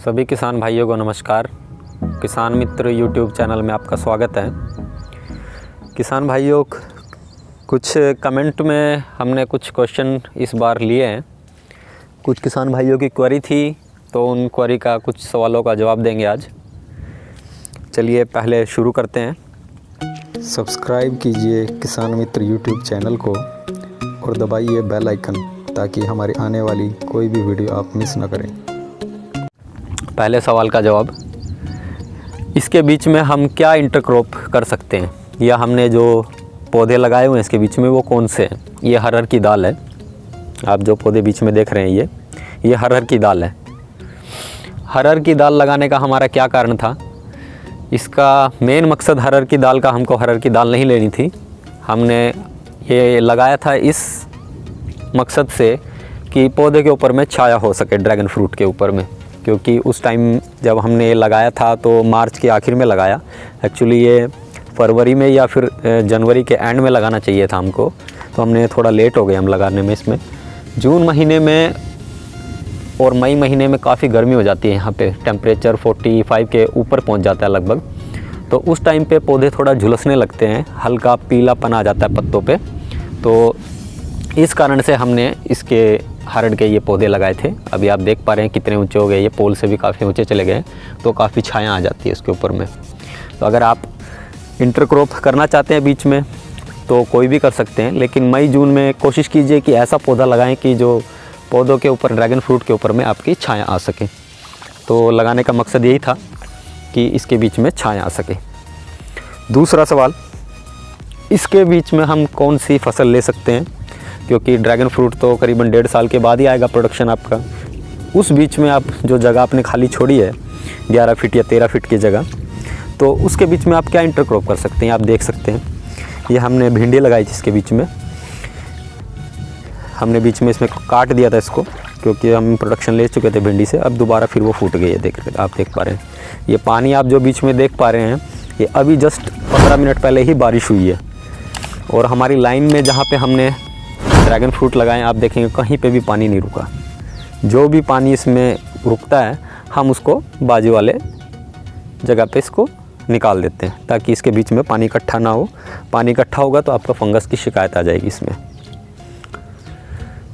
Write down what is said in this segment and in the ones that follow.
सभी किसान भाइयों को नमस्कार। किसान मित्र यूट्यूब चैनल में आपका स्वागत है। किसान भाइयों, कुछ कमेंट में हमने कुछ क्वेश्चन इस बार लिए हैं। कुछ किसान भाइयों की क्वेरी थी, तो उन क्वेरी का कुछ सवालों का जवाब देंगे आज। चलिए पहले शुरू करते हैं। सब्सक्राइब कीजिए किसान मित्र यूट्यूब चैनल को और दबाइए बेल आइकन ताकि हमारी आने वाली कोई भी वीडियो आप मिस ना करें। पहले सवाल का जवाब, इसके बीच में हम क्या इंटरक्रॉप कर सकते हैं, या हमने जो पौधे लगाए हुए हैं इसके बीच में वो कौन से हैं। ये हरहर की दाल है। आप जो पौधे बीच में देख रहे हैं ये हरहर की दाल है। हरहर की दाल लगाने का हमारा क्या कारण था? इसका मेन मकसद हरहर की दाल का हमको हरहर की दाल नहीं लेनी थी। हमने ये लगाया था इस मकसद से कि पौधे के ऊपर में छाया हो सके, ड्रैगन फ्रूट के ऊपर में। क्योंकि उस टाइम जब हमने ये लगाया था तो मार्च के आखिर में लगाया। एक्चुअली ये फरवरी में या फिर जनवरी के एंड में लगाना चाहिए था हमको, तो हमने थोड़ा लेट हो गए हम लगाने में। इसमें जून महीने में और मई महीने में काफ़ी गर्मी हो जाती है। यहाँ पे टेम्परेचर 45 के ऊपर पहुँच जाता है लगभग। तो उस टाइम पे पौधे थोड़ा झुलसने लगते हैं, हल्का पीलापन आ जाता है पत्तों पे। तो इस कारण से हमने इसके हरड़ के ये पौधे लगाए थे। अभी आप देख पा रहे हैं कितने ऊंचे हो गए, ये पोल से भी काफ़ी ऊंचे चले गए, तो काफ़ी छाया आ जाती है इसके ऊपर में। तो अगर आप इंटरक्रॉप करना चाहते हैं बीच में तो कोई भी कर सकते हैं, लेकिन मई जून में कोशिश कीजिए कि ऐसा पौधा लगाएं कि जो पौधों के ऊपर, ड्रैगन फ्रूट के ऊपर में आपकी छाया आ सके। तो लगाने का मकसद यही था कि इसके बीच में छाया आ सके। दूसरा सवाल, इसके बीच में हम कौन सी फसल ले सकते हैं, क्योंकि ड्रैगन फ्रूट तो करीबन 1.5 साल के बाद ही आएगा प्रोडक्शन आपका। उस बीच में आप जो जगह आपने खाली छोड़ी है 11 फीट या 13 फीट की जगह, तो उसके बीच में आप क्या इंटरक्रॉप कर सकते हैं। आप देख सकते हैं ये हमने भिंडी लगाई थी। इसके बीच में हमने बीच में इसमें काट दिया था इसको, क्योंकि हम प्रोडक्शन ले चुके थे भिंडी से। अब दोबारा फिर वो फूट गई है। आप देख पा रहे हैं ये पानी आप जो बीच में देख पा रहे हैं, ये अभी जस्ट 15 मिनट पहले ही बारिश हुई है। और हमारी लाइन में जहाँ पे हमने ड्रैगन फ्रूट लगाएं, आप देखेंगे कहीं पे भी पानी नहीं रुका। जो भी पानी इसमें रुकता है हम उसको बाजू वाले जगह पे इसको निकाल देते हैं, ताकि इसके बीच में पानी इकट्ठा ना हो। पानी इकट्ठा होगा तो आपका फंगस की शिकायत आ जाएगी इसमें।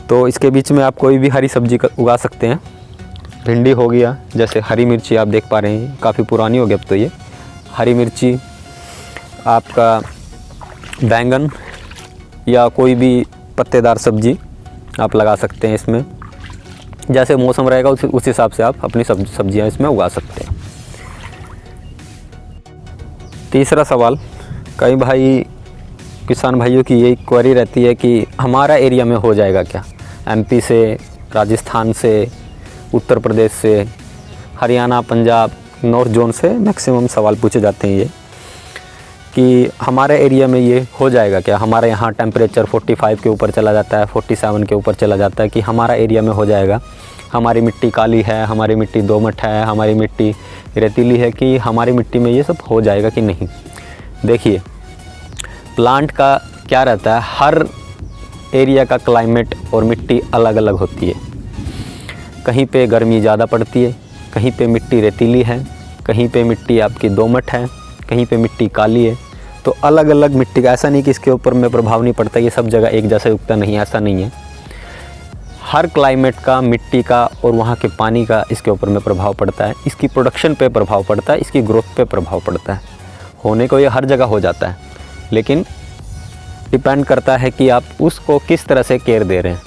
तो इसके बीच में आप कोई भी हरी सब्जी उगा सकते हैं। भिंडी हो गया, जैसे हरी मिर्ची आप देख पा रहे हैं काफ़ी पुरानी हो गई अब तो ये। हरी मिर्ची, आपका बैंगन या कोई भी पत्तेदार सब्जी आप लगा सकते हैं इसमें। जैसे मौसम रहेगा उस हिसाब से आप अपनी सब्जियां इसमें उगा सकते हैं। तीसरा सवाल, कई किसान भाइयों की यही क्वेरी रहती है कि हमारा एरिया में हो जाएगा क्या। एमपी से, राजस्थान से, उत्तर प्रदेश से, हरियाणा, पंजाब, नॉर्थ जोन से मैक्सिमम सवाल पूछे जाते हैं ये कि हमारे एरिया में ये हो जाएगा क्या। हमारे यहाँ टेम्परेचर 45 के ऊपर चला जाता है, 47 के ऊपर चला जाता है, कि हमारा एरिया में हो जाएगा। हमारी मिट्टी काली है, हमारी मिट्टी दोमट है, हमारी मिट्टी रेतीली है, कि हमारी मिट्टी में ये सब हो जाएगा कि नहीं। देखिए, प्लांट का क्या रहता है, हर एरिया का क्लाइमेट और मिट्टी अलग अलग होती है। कहीं पे गर्मी ज़्यादा पड़ती है, कहीं पे मिट्टी रेतीली है, कहीं पे मिट्टी आपकी दोमट है, कहीं पे मिट्टी काली है। तो अलग अलग मिट्टी का, ऐसा नहीं कि इसके ऊपर में प्रभाव नहीं पड़ता, ये सब जगह एक जैसा उगता नहीं, ऐसा नहीं है। हर क्लाइमेट का, मिट्टी का और वहाँ के पानी का इसके ऊपर में प्रभाव पड़ता है। इसकी प्रोडक्शन पे प्रभाव पड़ता है, इसकी ग्रोथ पे प्रभाव पड़ता है। होने को ये हर जगह हो जाता है, लेकिन डिपेंड करता है कि आप उसको किस तरह से केयर दे रहे हैं,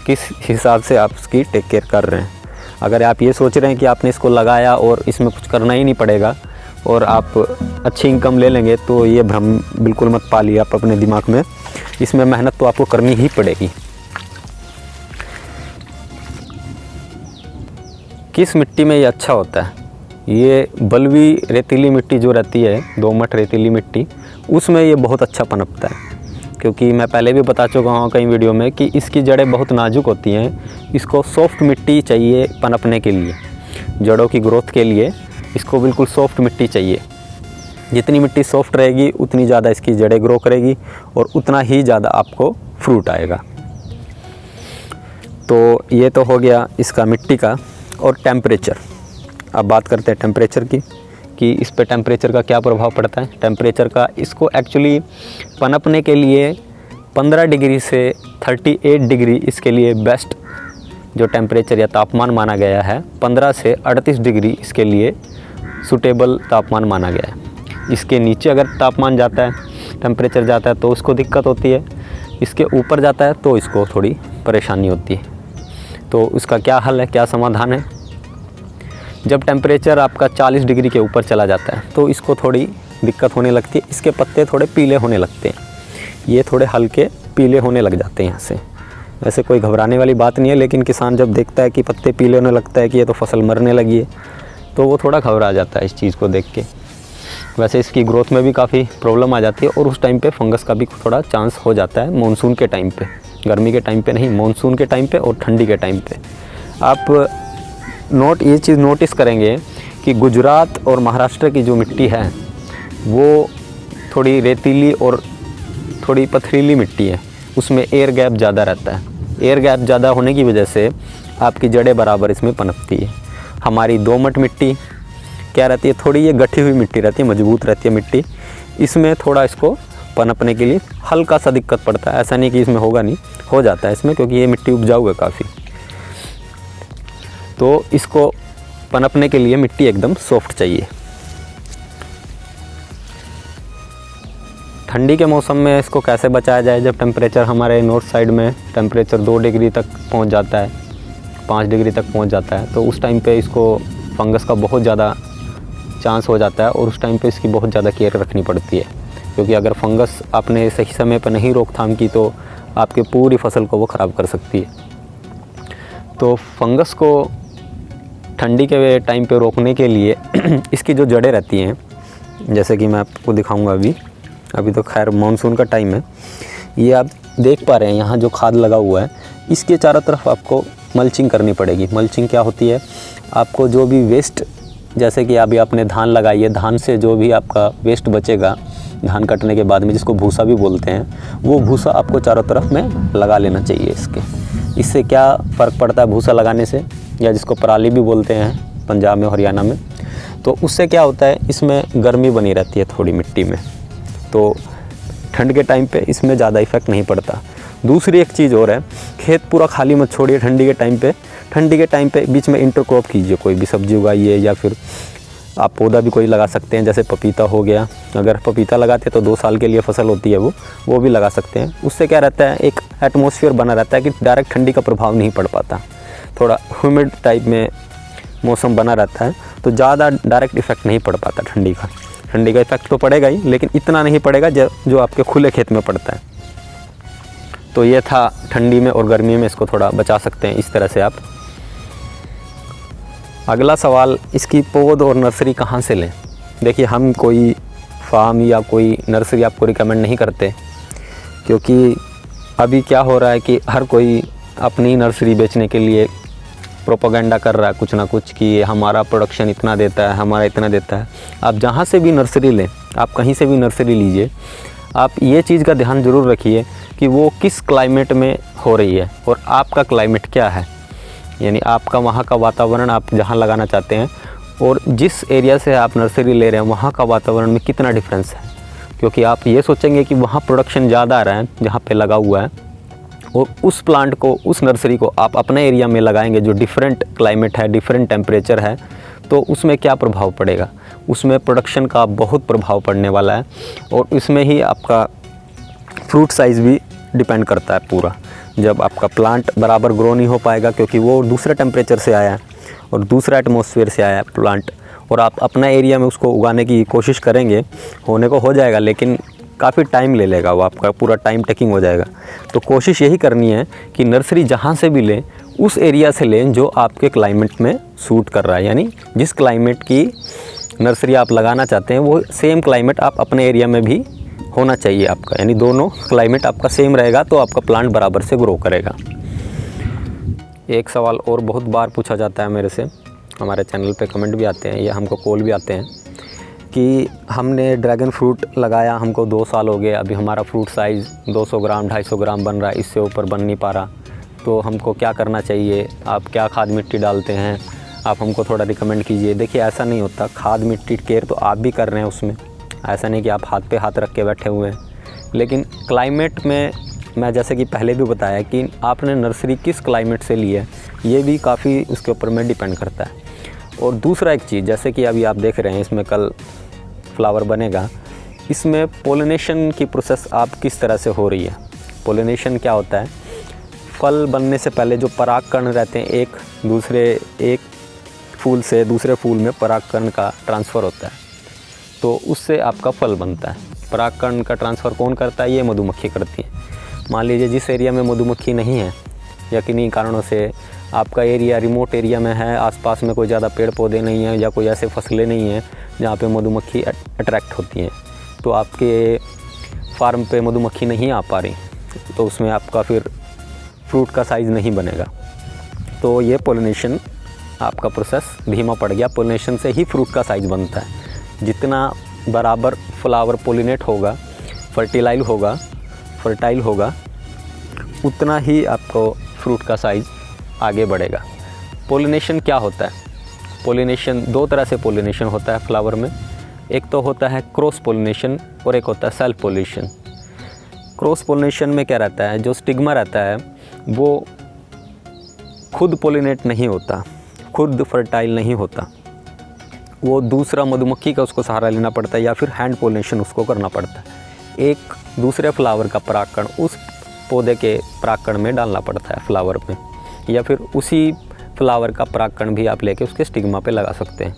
किस हिसाब से आप उसकी टेक केयर कर रहे हैं। अगर आप ये सोच रहे हैं कि आपने इसको लगाया और इसमें कुछ करना ही नहीं पड़ेगा और आप अच्छी इनकम ले लेंगे, तो ये भ्रम बिल्कुल मत पालिए आप अपने दिमाग में। इसमें मेहनत तो आपको करनी ही पड़ेगी। किस मिट्टी में ये अच्छा होता है? ये बलुई रेतीली मिट्टी जो रहती है, दोमट रेतीली मिट्टी, उसमें ये बहुत अच्छा पनपता है। क्योंकि मैं पहले भी बता चुका हूँ कई वीडियो में कि इसकी जड़ें बहुत नाजुक होती हैं। इसको सॉफ्ट मिट्टी चाहिए पनपने के लिए, जड़ों की ग्रोथ के लिए इसको बिल्कुल सॉफ्ट मिट्टी चाहिए। जितनी मिट्टी सॉफ्ट रहेगी उतनी ज़्यादा इसकी जड़ें ग्रो करेगी और उतना ही ज़्यादा आपको फ्रूट आएगा। तो ये तो हो गया इसका मिट्टी का। और टेम्परेचर, अब बात करते हैं टेम्परेचर की, कि इस पे टेम्परेचर का क्या प्रभाव पड़ता है। टेम्परेचर का इसको एक्चुअली पनपने के लिए 15 डिग्री से 38 डिग्री इसके लिए बेस्ट जो टेम्परेचर या तापमान माना गया है। 15 से 38 डिग्री इसके लिए सूटेबल तापमान माना गया है। इसके नीचे अगर तापमान जाता है, टेम्परेचर जाता है तो उसको दिक्कत होती है, इसके ऊपर जाता है तो इसको थोड़ी परेशानी होती है। तो उसका क्या हल है, क्या समाधान है। जब टेम्परेचर आपका 40 डिग्री के ऊपर चला जाता है तो इसको थोड़ी दिक्कत होने लगती है, इसके पत्ते थोड़े पीले होने लगते हैं, ये थोड़े हल्के पीले होने लग जाते हैं यहाँ से। वैसे कोई घबराने वाली बात नहीं है, लेकिन किसान जब देखता है कि पत्ते पीले होने लगता है कि ये तो फसल मरने लगी है, तो वो थोड़ा घबरा जाता है इस चीज़ को देख के। वैसे इसकी ग्रोथ में भी काफ़ी प्रॉब्लम आ जाती है और उस टाइम पे फंगस का भी थोड़ा चांस हो जाता है मानसून के टाइम पे, गर्मी के टाइम पे नहीं, मानसून के टाइम पे और ठंडी के टाइम पे। आप ये चीज़ नोटिस करेंगे कि गुजरात और महाराष्ट्र की जो मिट्टी है वो थोड़ी रेतीली और थोड़ी पथरीली मिट्टी है, उसमें एयर गैप ज़्यादा रहता है। एयर गैप ज़्यादा होने की वजह से आपकी जड़ें बराबर इसमें पनपती है। हमारी दोमट मिट्टी क्या रहती है, थोड़ी ये गठी हुई मिट्टी रहती है, मजबूत रहती है मिट्टी, इसमें थोड़ा इसको पनपने के लिए हल्का सा दिक्कत पड़ता है। ऐसा नहीं कि इसमें होगा नहीं, हो जाता है इसमें, क्योंकि ये मिट्टी उपजाऊ है काफ़ी। तो इसको पनपने के लिए मिट्टी एकदम सॉफ्ट चाहिए। ठंडी के मौसम में इसको कैसे बचाया जाए, जब टेम्परेचर हमारे नॉर्थ साइड में टेम्परेचर 2 डिग्री तक पहुंच जाता है, 5 डिग्री तक पहुंच जाता है, तो उस टाइम पे इसको फंगस का बहुत ज़्यादा चांस हो जाता है और उस टाइम पे इसकी बहुत ज़्यादा केयर रखनी पड़ती है। क्योंकि अगर फंगस आपने सही समय पर नहीं रोकथाम की तो आपके पूरी फसल को वो ख़राब कर सकती है। तो फंगस को ठंडी के टाइम पे रोकने के लिए इसकी जो जड़ें रहती हैं, जैसे कि मैं आपको दिखाऊंगा अभी तो खैर मानसून का टाइम है, ये आप देख पा रहे हैं यहाँ जो खाद लगा हुआ है, इसके चारों तरफ आपको मल्चिंग करनी पड़ेगी। मल्चिंग क्या होती है, आपको जो भी वेस्ट, जैसे कि अभी आपने धान लगाई है, धान से जो भी आपका वेस्ट बचेगा धान कटने के बाद में, जिसको भूसा भी बोलते हैं, वो भूसा आपको चारों तरफ में लगा लेना चाहिए। इससे क्या फ़र्क पड़ता है भूसा लगाने से, या जिसको पराली भी बोलते हैं पंजाब में, हरियाणा में, तो उससे क्या होता है, इसमें गर्मी बनी रहती है थोड़ी मिट्टी में, तो ठंड के टाइम पे इसमें ज़्यादा इफेक्ट नहीं पड़ता। दूसरी एक चीज़ और है, खेत पूरा खाली मत छोड़िए ठंडी के टाइम पे। ठंडी के टाइम पे बीच में इंटरक्रॉप कीजिए, कोई भी सब्जी उगाइए, या फिर आप पौधा भी कोई लगा सकते हैं, जैसे पपीता हो गया। अगर पपीता लगाते हैं तो 2 साल के लिए फसल होती है वो भी लगा सकते हैं। उससे क्या रहता है, एक एटमॉस्फेयर बना रहता है कि डायरेक्ट ठंडी का प्रभाव नहीं पड़ पाता, थोड़ा ह्यूमिड टाइप में मौसम बना रहता है, तो ज़्यादा डायरेक्ट इफेक्ट नहीं पड़ पाता ठंडी का। ठंडी का इफेक्ट तो पड़ेगा ही, लेकिन इतना नहीं पड़ेगा जो आपके खुले खेत में पड़ता है। तो ये था ठंडी में और गर्मी में इसको थोड़ा बचा सकते हैं इस तरह से आप। अगला सवाल, इसकी पौध और नर्सरी कहाँ से लें। देखिए, हम कोई फार्म या कोई नर्सरी आपको रिकमेंड नहीं करते, क्योंकि अभी क्या हो रहा है कि हर कोई अपनी नर्सरी बेचने के लिए प्रोपेगेंडा कर रहा है कुछ ना कुछ, कि हमारा प्रोडक्शन इतना देता है, हमारा इतना देता है। आप जहाँ से भी नर्सरी लें, आप कहीं से भी नर्सरी लीजिए, आप ये चीज़ का ध्यान ज़रूर रखिए कि वो किस क्लाइमेट में हो रही है और आपका क्लाइमेट क्या है, यानी आपका वहाँ का वातावरण, आप जहाँ लगाना चाहते हैं और जिस एरिया से आप नर्सरी ले रहे हैं वहाँ का वातावरण में कितना डिफरेंस है। क्योंकि आप ये सोचेंगे कि वहाँ प्रोडक्शन ज़्यादा आ रहा है जहाँ पे लगा हुआ है, और उस प्लांट को, उस नर्सरी को आप अपने एरिया में लगाएंगे जो डिफरेंट क्लाइमेट है, डिफरेंट टेम्परेचर है, तो उसमें क्या प्रभाव पड़ेगा, उसमें प्रोडक्शन का बहुत प्रभाव पड़ने वाला है। और इसमें ही आपका फ्रूट साइज़ भी डिपेंड करता है पूरा। जब आपका प्लांट बराबर ग्रो नहीं हो पाएगा, क्योंकि वो दूसरे टेम्परेचर से आया है और दूसरा एटमॉस्फेयर से आया है प्लांट, और आप अपना एरिया में उसको उगाने की कोशिश करेंगे, होने को हो जाएगा, लेकिन काफ़ी टाइम ले लेगा, वो आपका पूरा टाइम टेकिंग हो जाएगा। तो कोशिश यही करनी है कि नर्सरी जहाँ से भी लें, उस एरिया से लें जो आपके क्लाइमेट में सूट कर रहा है, यानी जिस क्लाइमेट की नर्सरी आप लगाना चाहते हैं वो सेम क्लाइमेट आप अपने एरिया में भी होना चाहिए आपका, यानी दोनों क्लाइमेट आपका सेम रहेगा तो आपका प्लांट बराबर से ग्रो करेगा। एक सवाल और बहुत बार पूछा जाता है मेरे से, हमारे चैनल पे कमेंट भी आते हैं या हमको कॉल भी आते हैं, कि हमने ड्रैगन फ्रूट लगाया, हमको 2 साल हो गए, अभी हमारा फ्रूट साइज़ 200 ग्राम 250 ग्राम बन रहा है, इससे ऊपर बन नहीं पा रहा, तो हमको क्या करना चाहिए, आप क्या खाद मिट्टी डालते हैं, आप हमको थोड़ा रिकमेंड कीजिए। देखिए ऐसा नहीं होता, खाद मिट्टी केयर तो आप भी कर रहे हैं उसमें, ऐसा नहीं कि आप हाथ पे हाथ रख के बैठे हुए हैं। लेकिन क्लाइमेट में मैं जैसे कि पहले भी बताया कि आपने नर्सरी किस क्लाइमेट से ली है, ये भी काफ़ी उसके ऊपर में डिपेंड करता है। और दूसरा एक चीज़, जैसे कि अभी आप देख रहे हैं इसमें कल फ्लावर बनेगा, इसमें पोलिनेशन की प्रोसेस आप किस तरह से हो रही है। पोलिनेशन क्या होता है, फल बनने से पहले जो परागकण रहते हैं एक फूल से दूसरे फूल में परागकण का ट्रांसफ़र होता है, तो उससे आपका फल बनता है। परागकण का ट्रांसफ़र कौन करता है, ये मधुमक्खी करती है। मान लीजिए जिस एरिया में मधुमक्खी नहीं है या किन्हीं कारणों से आपका एरिया रिमोट एरिया में है, आसपास में कोई ज़्यादा पेड़ पौधे नहीं हैं या कोई ऐसे फसलें नहीं हैं जहाँ पे मधुमक्खी अट्रैक्ट होती हैं, तो आपके फार्म पे मधुमक्खी नहीं आ पा रही, तो उसमें आपका फिर फ्रूट का साइज़ नहीं बनेगा। तो ये पोलिनेशन आपका प्रोसेस धीमा पड़ गया। पोलिनेशन से ही फ्रूट का साइज़ बनता है। जितना बराबर फ्लावर पोलिनेट होगा, फर्टाइल होगा, उतना ही आपको फ्रूट का साइज़ आगे बढ़ेगा। पोलिनेशन क्या होता है, पोलिनेशन दो तरह से पोलिनेशन होता है फ्लावर में। एक तो होता है क्रॉस पोलिनेशन और एक होता है सेल्फ पोलिनेशन। क्रॉस पोलिनेशन में क्या रहता है, जो स्टिग्मा रहता है वो खुद पोलिनेट नहीं होता, खुद फर्टाइल नहीं होता, वो दूसरा मधुमक्खी का उसको सहारा लेना पड़ता है या फिर हैंड पोलिनेशन उसको करना पड़ता है। एक दूसरे फ्लावर का परागकण उस पौधे के परागकण में डालना पड़ता है फ्लावर में, या फिर उसी फ्लावर का परागकण भी आप लेके उसके स्टिग्मा पे लगा सकते हैं।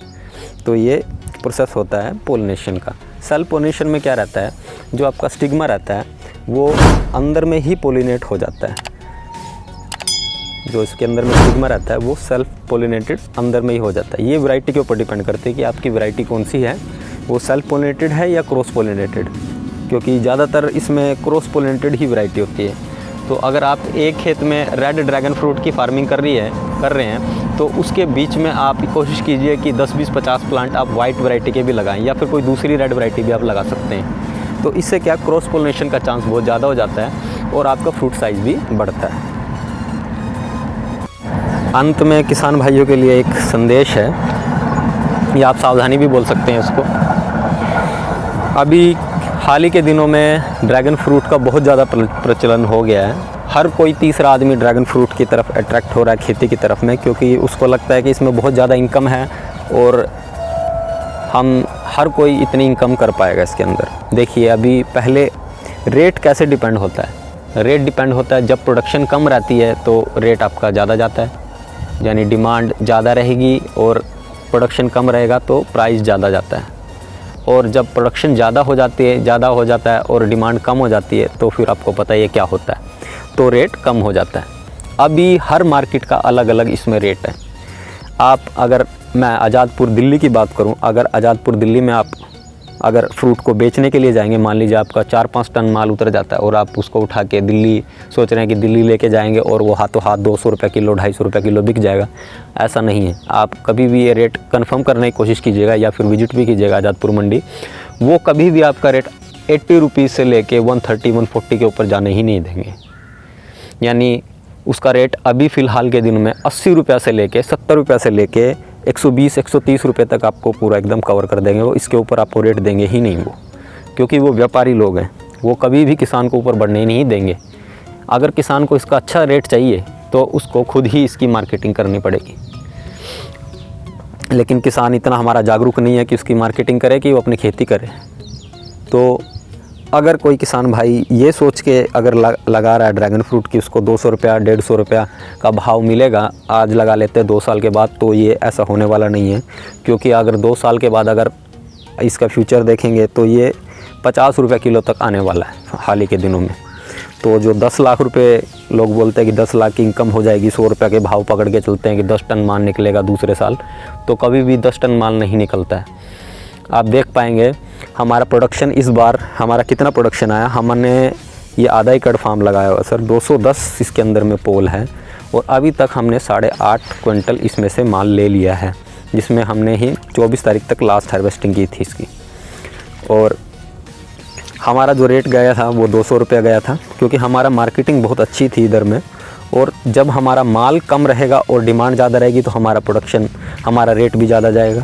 तो ये प्रोसेस होता है पोलिनेशन का। सेल्फ पोलिनेशन में क्या रहता है, जो आपका स्टिग्मा रहता है वो अंदर में ही पोलिनेट हो जाता है। जो इसके अंदर में स्टिग्मा रहता है वो सेल्फ पोलिनेटेड अंदर में ही हो जाता है। ये वैरायटी के ऊपर डिपेंड करती है कि आपकी वैरायटी कौन सी है, वो सेल्फ पोलिनेटेड है या क्रॉस पोलिनेटेड, क्योंकि ज़्यादातर इसमें क्रॉस पोलिनेटेड ही वैरायटी होती है। तो अगर आप एक खेत में रेड ड्रैगन फ्रूट की फार्मिंग कर रहे हैं तो उसके बीच में आप कोशिश कीजिए कि 10, 20, 50 प्लांट आप वाइट वैरायटी के भी लगाएं या फिर कोई दूसरी रेड वैरायटी भी आप लगा सकते हैं। तो इससे क्या क्रॉस पोलिनेशन का चांस बहुत ज़्यादा हो जाता है और आपका फ्रूट साइज़ भी बढ़ता है। अंत में किसान भाइयों के लिए एक संदेश है, या आप सावधानी भी बोल सकते हैं इसको। अभी हाल ही के दिनों में ड्रैगन फ्रूट का बहुत ज़्यादा प्रचलन हो गया है। हर कोई तीसरा आदमी ड्रैगन फ्रूट की तरफ अट्रैक्ट हो रहा है, खेती की तरफ में, क्योंकि उसको लगता है कि इसमें बहुत ज़्यादा इनकम है और हम हर कोई इतनी इनकम कर पाएगा इसके अंदर। देखिए अभी पहले रेट कैसे डिपेंड होता है, रेट डिपेंड होता है जब प्रोडक्शन कम रहती है तो रेट आपका ज़्यादा जाता है, यानी डिमांड ज़्यादा रहेगी और प्रोडक्शन कम रहेगा तो प्राइस ज़्यादा जाता है। और जब प्रोडक्शन ज़्यादा हो जाता है और डिमांड कम हो जाती है तो फिर आपको पता है क्या होता है, तो रेट कम हो जाता है। अभी हर मार्केट का अलग अलग इसमें रेट है। अगर मैं आज़ादपुर दिल्ली की बात करूं, अगर आज़ादपुर दिल्ली में आप अगर फ्रूट को बेचने के लिए जाएंगे, मान लीजिए आपका 4-5 टन माल उतर जाता है और आप उसको उठा के दिल्ली सोच रहे हैं कि दिल्ली लेके जाएंगे और वो हाथों हाथ 200 रुपये किलो 250 रुपये किलो बिक जाएगा, ऐसा नहीं है। आप कभी भी ये रेट कंफर्म करने की कोशिश कीजिएगा या फिर विजिट भी कीजिएगा आज़ादपुर मंडी। वो कभी भी आपका रेट 80 रुपीज़ से लेके 130-140 के ऊपर जाने ही नहीं देंगे। यानी उसका रेट अभी फ़िलहाल के दिन में 80 रुपये से लेके 70 रुपये से लेके 120-130 रुपये तक आपको पूरा एकदम कवर कर देंगे वो। इसके ऊपर आपको रेट देंगे ही नहीं वो, क्योंकि वो व्यापारी लोग हैं, वो कभी भी किसान को ऊपर बढ़ने नहीं देंगे। अगर किसान को इसका अच्छा रेट चाहिए तो उसको खुद ही इसकी मार्केटिंग करनी पड़ेगी। लेकिन किसान इतना हमारा जागरूक नहीं है कि उसकी मार्केटिंग करे, कि वो अपनी खेती करे। तो अगर कोई किसान भाई ये सोच के अगर लगा रहा है ड्रैगन फ्रूट की उसको 200 रुपया 150 रुपया का भाव मिलेगा, आज लगा लेते हैं 2 साल के बाद, तो ये ऐसा होने वाला नहीं है। क्योंकि अगर 2 साल के बाद अगर इसका फ्यूचर देखेंगे तो ये 50 रुपये किलो तक आने वाला है हाल ही के दिनों में। तो जो 10 लाख रुपए लोग बोलते हैं कि 10 लाख की इनकम हो जाएगी, 100 रुपये के भाव पकड़ के चलते हैं कि 10 टन माल निकलेगा दूसरे साल, तो कभी भी 10 टन माल नहीं निकलता है। आप देख पाएंगे हमारा प्रोडक्शन इस बार हमारा कितना प्रोडक्शन आया। हमने ये आधा एकड़ फार्म लगाया हुआ सर, 210 इसके अंदर में पोल है और अभी तक हमने 8.5 क्विंटल इसमें से माल ले लिया है, जिसमें हमने ही 24 तारीख तक लास्ट हार्वेस्टिंग की थी इसकी। और हमारा जो रेट गया था वो 200 रुपये गया था, क्योंकि हमारा मार्केटिंग बहुत अच्छी थी इधर में और जब हमारा माल कम रहेगा और डिमांड ज़्यादा रहेगी तो हमारा प्रोडक्शन, हमारा रेट भी ज़्यादा जाएगा।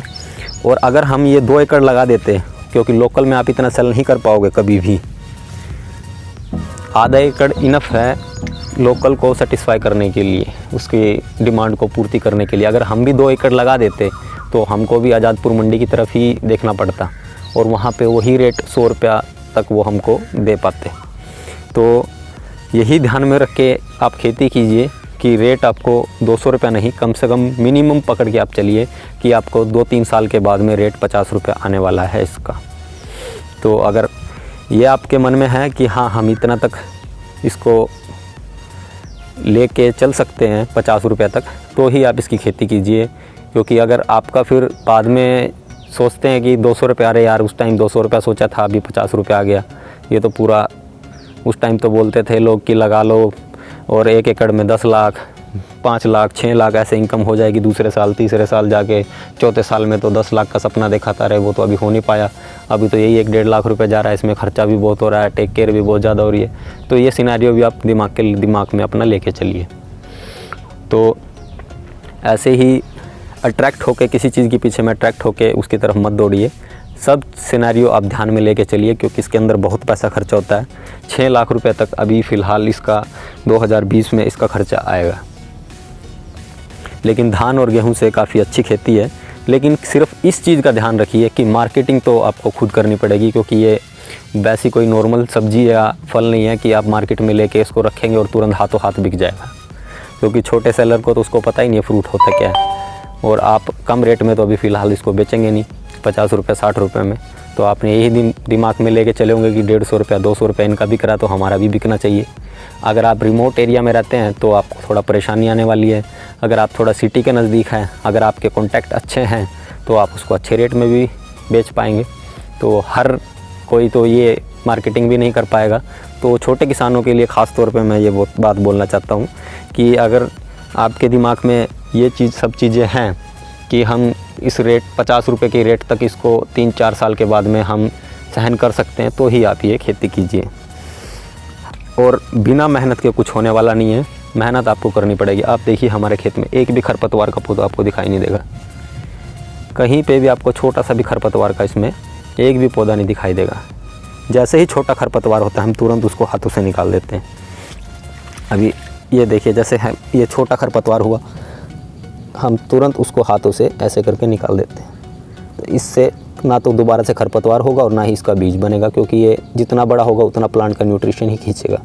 और अगर हम ये 2 एकड़ लगा देते, क्योंकि लोकल में आप इतना सेल नहीं कर पाओगे कभी भी, आधा एकड़ इनफ है लोकल को सेटिस्फाई करने के लिए, उसकी डिमांड को पूर्ति करने के लिए। अगर हम भी 2 एकड़ लगा देते तो हमको भी आज़ादपुर मंडी की तरफ ही देखना पड़ता और वहाँ पे वही रेट 100 रुपया तक वो हमको दे पाते। तो यही ध्यान में रख के आप खेती कीजिए कि रेट आपको 200 रुपया नहीं, कम से कम मिनिमम पकड़ के आप चलिए कि आपको 2-3 साल के बाद में रेट 50 रुपया आने वाला है इसका। तो अगर ये आपके मन में है कि हाँ हम इतना तक इसको लेके चल सकते हैं 50 रुपया तक, तो ही आप इसकी खेती कीजिए। क्योंकि अगर आपका फिर बाद में सोचते हैं कि 200 रुपये, अरे यार उस टाइम 200 रुपया सोचा था अभी 50 रुपया आ गया, ये तो पूरा, उस टाइम तो बोलते थे लोग कि लगा लो और 1 एकड़ में 10 लाख 5 लाख 6 लाख ऐसे इनकम हो जाएगी, दूसरे साल तीसरे साल जाके, चौथे साल में तो 10 लाख का सपना देखा था, रहे वो तो अभी हो नहीं पाया। अभी तो यही 1-1.5 लाख रुपए जा रहा है, इसमें खर्चा भी बहुत हो रहा है, टेक केयर भी बहुत ज़्यादा हो रही है। तो ये सिनेरियो भी आप दिमाग में अपना लेके चलिए। तो ऐसे ही अट्रैक्ट होके, किसी चीज़ के पीछे में अट्रैक्ट होके उसकी तरफ मत दौड़िए। सब सिनेरियो आप ध्यान में लेके चलिए, क्योंकि इसके अंदर बहुत पैसा खर्चा होता है। 6 लाख रुपए तक अभी फ़िलहाल इसका 2020 में इसका खर्चा आएगा। लेकिन धान और गेहूं से काफ़ी अच्छी खेती है। लेकिन सिर्फ इस चीज़ का ध्यान रखिए कि मार्केटिंग तो आपको खुद करनी पड़ेगी, क्योंकि ये वैसी कोई नॉर्मल सब्जी या फल नहीं है कि आप मार्केट में लेके इसको रखेंगे और तुरंत हाथों हाथ बिक जाएगा। क्योंकि छोटे सेलर को तो उसको पता ही नहीं है फ्रूट होता क्या है, और आप कम रेट में तो अभी फ़िलहाल इसको बेचेंगे नहीं 50 रुपये 60 रुपये में। तो आपने यही दिमाग में लेके चले होंगे कि 150 रुपया 200 रुपये इनका बिक रहा तो हमारा भी बिकना चाहिए। अगर आप रिमोट एरिया में रहते हैं तो आपको थोड़ा परेशानी आने वाली है। अगर आप थोड़ा सिटी के नज़दीक हैं, अगर आपके कॉन्टैक्ट अच्छे हैं तो आप उसको अच्छे रेट में भी बेच पाएंगे। तो हर कोई तो ये मार्केटिंग भी नहीं कर पाएगा। तो छोटे किसानों के लिए ख़ास तौर पे मैं ये बात बोलना चाहता हूँ कि अगर आपके दिमाग में ये सब चीज़ें हैं कि हम इस रेट 50 रुपये के रेट तक इसको 3-4 साल के बाद में हम सहन कर सकते हैं, तो ही आप ये खेती कीजिए। और बिना मेहनत के कुछ होने वाला नहीं है, मेहनत आपको करनी पड़ेगी। आप देखिए हमारे खेत में एक भी खरपतवार का पौधा आपको दिखाई नहीं देगा, कहीं पे भी आपको छोटा सा भी खरपतवार का इसमें एक भी पौधा नहीं दिखाई देगा। जैसे ही छोटा खरपतवार होता है हम तुरंत उसको हाथों से निकाल देते हैं। अभी ये देखिए, जैसे है ये छोटा खरपतवार हुआ, हम तुरंत उसको हाथों से ऐसे करके निकाल देते हैं। तो इससे ना तो दोबारा से खरपतवार होगा और ना ही इसका बीज बनेगा, क्योंकि ये जितना बड़ा होगा उतना प्लांट का न्यूट्रिशन ही खींचेगा।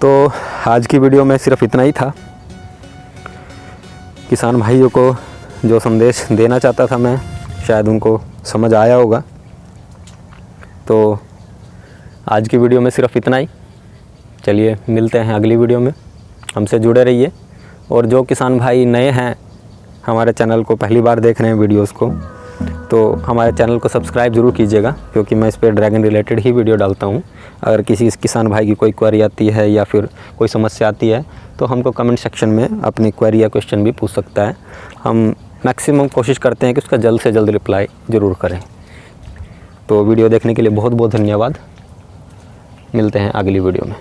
तो आज की वीडियो में सिर्फ इतना ही था। किसान भाइयों को जो संदेश देना चाहता था मैं, शायद उनको समझ आया होगा। तो आज की वीडियो में सिर्फ इतना ही। चलिए मिलते हैं अगली वीडियो में, हमसे जुड़े रहिए। और जो किसान भाई नए हैं, हमारे चैनल को पहली बार देख रहे हैं वीडियोस को, तो हमारे चैनल को सब्सक्राइब ज़रूर कीजिएगा, क्योंकि मैं इस पर ड्रैगन रिलेटेड ही वीडियो डालता हूँ। अगर किसी किसान भाई की कोई क्वेरी आती है या फिर कोई समस्या आती है तो हमको कमेंट सेक्शन में अपनी क्वेरी या क्वेश्चन भी पूछ सकता है। हम मैक्सिमम कोशिश करते हैं कि उसका जल्द से जल्द रिप्लाई ज़रूर करें। तो वीडियो देखने के लिए बहुत बहुत धन्यवाद। मिलते हैं अगली वीडियो में।